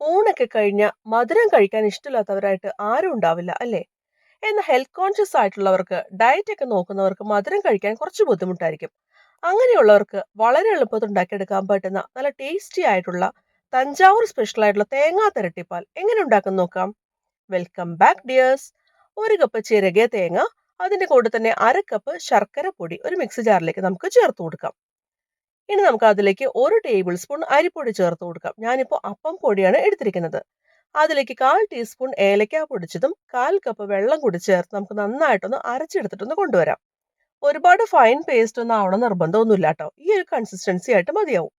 ഊണൊക്കെ കഴിഞ്ഞ മധുരം കഴിക്കാൻ ഇഷ്ടമില്ലാത്തവരായിട്ട് ആരും ഉണ്ടാവില്ല അല്ലേ? എന്നാൽ ഹെൽത്ത് കോൺഷ്യസ് ആയിട്ടുള്ളവർക്ക് ഡയറ്റ് ഒക്കെ നോക്കുന്നവർക്ക് മധുരം കഴിക്കാൻ കുറച്ച് ബുദ്ധിമുട്ടായിരിക്കും. അങ്ങനെയുള്ളവർക്ക് വളരെ എളുപ്പത്തിൽ ഉണ്ടാക്കിയെടുക്കാൻ പറ്റുന്ന നല്ല ടേസ്റ്റി ആയിട്ടുള്ള തഞ്ചാവൂർ സ്പെഷ്യൽ ആയിട്ടുള്ള തേങ്ങാ തിരട്ടിപ്പാൽ എങ്ങനെ ഉണ്ടാക്കും നോക്കാം. Welcome back dears. ഒരു കപ്പ് ചിരകിയ തേങ്ങ, അതിന്റെ കൂടെ തന്നെ അര കപ്പ് ശർക്കര പൊടി ഒരു മിക്സി ജാറിലേക്ക് നമുക്ക് ചേർത്ത് കൊടുക്കാം. ഇനി നമുക്ക് അതിലേക്ക് 1 ടേബിൾ സ്പൂൺ അരിപ്പൊടി ചേർത്ത് കൊടുക്കാം. ഞാനിപ്പോൾ അപ്പം പൊടിയാണ് എടുത്തിരിക്കുന്നത്. അതിലേക്ക് 1/4 ടീസ്പൂൺ ഏലക്ക പൊടിച്ചതും 1/4 കപ്പ് വെള്ളം കൂടി ചേർത്ത് നമുക്ക് നന്നായിട്ടൊന്ന് അരച്ചെടുത്തിട്ടൊന്ന് കൊണ്ടുവരാം. ഒരുപാട് ഫൈൻ പേസ്റ്റ് ഒന്നും ആവണം നിർബന്ധമൊന്നുമില്ല കേട്ടോ. ഈ ഒരു കൺസിസ്റ്റൻസി ആയിട്ട് മതിയാവും.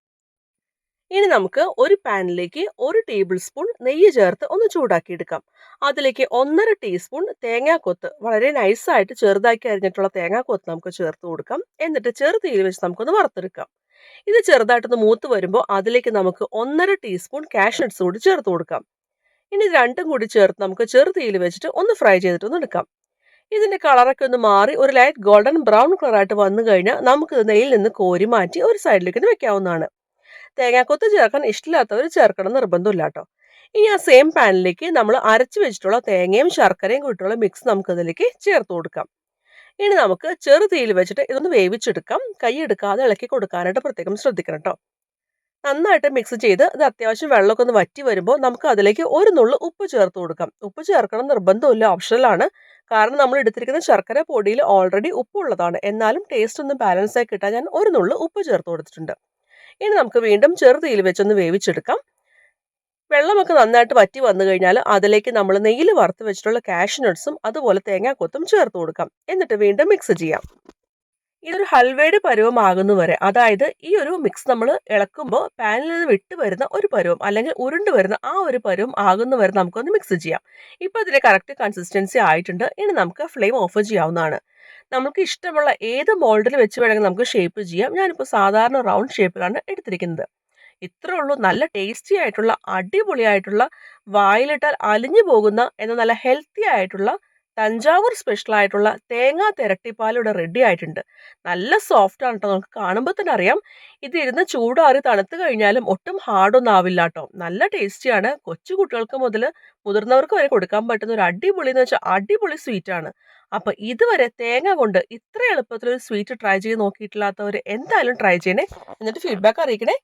ഇനി നമുക്ക് ഒരു പാനിലേക്ക് 1 ടേബിൾ സ്പൂൺ നെയ്യ് ചേർത്ത് ഒന്ന് ചൂടാക്കി എടുക്കാം. അതിലേക്ക് 1/2 ടീസ്പൂൺ തേങ്ങാക്കൊത്ത് വളരെ നൈസായിട്ട് ചെറുതാക്കി അരിഞ്ഞിട്ടുള്ള തേങ്ങാക്കൊത്ത് നമുക്ക് ചേർത്ത് കൊടുക്കാം. എന്നിട്ട് ചെറുതീയിൽ വെച്ച് നമുക്കൊന്ന് വറുത്തെടുക്കാം. ഇത് ചെറുതായിട്ടൊന്ന് മൂത്ത് വരുമ്പോൾ അതിലേക്ക് നമുക്ക് 1/2 ടീസ്പൂൺ കാഷ്നട്ട്സ് കൂടി ചേർത്ത് കൊടുക്കാം. ഇനി ഇത് രണ്ടും കൂടി ചേർത്ത് നമുക്ക് ചെറുതീയിൽ വെച്ചിട്ട് ഒന്ന് ഫ്രൈ ചെയ്തിട്ടൊന്ന് എടുക്കാം. ഇതിന്റെ കളറൊക്കെ ഒന്ന് മാറി ഒരു ലൈറ്റ് ഗോൾഡൻ ബ്രൗൺ കളറായിട്ട് വന്നു കഴിഞ്ഞാൽ നമുക്ക് ഇത് നെയ്യിൽ നിന്ന് കോരി മാറ്റി ഒരു സൈഡിലേക്ക് വെക്കാവുന്നതാണ്. തേങ്ങാക്കൊത്ത് ചേർക്കാൻ ഇഷ്ടമില്ലാത്തവർ ചേർക്കണം നിർബന്ധമില്ല കേട്ടോ. ഇനി ആ സെയിം പാനിലേക്ക് നമ്മൾ അരച്ചു വെച്ചിട്ടുള്ള തേങ്ങയും ശർക്കരയും കൂട്ടിയുള്ള മിക്സ് നമുക്ക് അതിലേക്ക് ചേർത്ത് കൊടുക്കാം. ഇനി നമുക്ക് ചെറുതീയിൽ വെച്ചിട്ട് ഇതൊന്ന് വേവിച്ചെടുക്കാം. കൈ എടുക്കാതെ ഇളക്കി കൊടുക്കാനായിട്ട് പ്രത്യേകം ശ്രദ്ധിക്കണം കേട്ടോ. നന്നായിട്ട് മിക്സ് ചെയ്ത് ഇത് അത്യാവശ്യം വെള്ളമൊക്കെ ഒന്ന് വറ്റി വരുമ്പോൾ നമുക്ക് അതിലേക്ക് ഒരു നുള്ളു ഉപ്പ് ചേർത്ത് കൊടുക്കാം. ഉപ്പ് ചേർക്കണം നിർബന്ധമില്ല, ഓപ്ഷണലാണ്. കാരണം നമ്മൾ എടുത്തിരിക്കുന്ന ശർക്കര പൊടിയിൽ ഓൾറെഡി ഉപ്പുള്ളതാണ്. എന്നാലും ടേസ്റ്റ് ഒന്ന് ബാലൻസ് ആയി കിട്ടാൻ ഞാൻ ഒരു നുള്ളു ഉപ്പ് ചേർത്ത് കൊടുത്തിട്ടുണ്ട്. ഇനി നമുക്ക് വീണ്ടും ചെറുതീയിൽ വെച്ചൊന്ന് വേവിച്ചെടുക്കാം. വെള്ളമൊക്കെ നന്നായിട്ട് വറ്റി വന്നു കഴിഞ്ഞാൽ അതിലേക്ക് നമ്മൾ നെയ്യിൽ വറുത്ത് വെച്ചിട്ടുള്ള കാഷ്നട്ട്സും അതുപോലെ തേങ്ങാക്കൊത്തും ചേർത്ത് കൊടുക്കാം. എന്നിട്ട് വീണ്ടും മിക്സ് ചെയ്യാം. ഇതൊരു ഹൽവയുടെ പരുവമാകുന്ന വരെ, അതായത് ഈ ഒരു മിക്സ് നമ്മൾ ഇളക്കുമ്പോൾ പാനിൽ നിന്ന് വിട്ട് വരുന്ന ഒരു പരുവം അല്ലെങ്കിൽ ഉരുണ്ട് വരുന്ന ആ ഒരു പരുവം ആകുന്ന വരെ നമുക്കൊന്ന് മിക്സ് ചെയ്യാം. ഇപ്പോൾ ഇതിന്റെ കറക്റ്റ് കൺസിസ്റ്റൻസി ആയിട്ടുണ്ട്. ഇനി നമുക്ക് ഫ്ലെയിം ഓഫ് ചെയ്യാവുന്നതാണ്. നമുക്ക് ഇഷ്ടമുള്ള ഏത് മോൾഡിൽ വെച്ച് വേണമെങ്കിൽ നമുക്ക് ഷേപ്പ് ചെയ്യാം. ഞാനിപ്പോൾ സാധാരണ റൗണ്ട് ഷേപ്പിലാണ് എടുത്തിരിക്കുന്നത്. ഇത്രേ ഉള്ളൂ. നല്ല ടേസ്റ്റി ആയിട്ടുള്ള അടിപൊളിയായിട്ടുള്ള വായിലിട്ടാൽ അലിഞ്ഞു പോകുന്ന എന്ന നല്ല ഹെൽത്തി ആയിട്ടുള്ള തഞ്ചാവൂർ സ്പെഷ്യൽ ആയിട്ടുള്ള തേങ്ങാ തിരട്ടിപ്പാൽ ഇവിടെ റെഡി ആയിട്ടുണ്ട്. നല്ല സോഫ്റ്റ് ആണ് കേട്ടോ. നമുക്ക് കാണുമ്പോൾ തന്നെ അറിയാം. ഇത് ഇരുന്ന് ചൂടാറി തണുത്ത് കഴിഞ്ഞാലും ഒട്ടും ഹാർഡൊന്നും ആവില്ല കേട്ടോ. നല്ല ടേസ്റ്റിയാണ്. കൊച്ചു കുട്ടികൾക്ക് മുതൽ മുതിർന്നവർക്ക് വരെ കൊടുക്കാൻ പറ്റുന്ന ഒരു അടിപൊളി എന്ന് വെച്ചാൽ അടിപൊളി സ്വീറ്റ് ആണ്. അപ്പൊ ഇതുവരെ തേങ്ങ കൊണ്ട് ഇത്ര എളുപ്പത്തിൽ ഒരു സ്വീറ്റ് ട്രൈ ചെയ്ത് നോക്കിയിട്ടില്ലാത്തവർ എന്തായാലും ട്രൈ ചെയ്യണേ. എന്നിട്ട് ഫീഡ്ബാക്ക് അറിയിക്കണേ.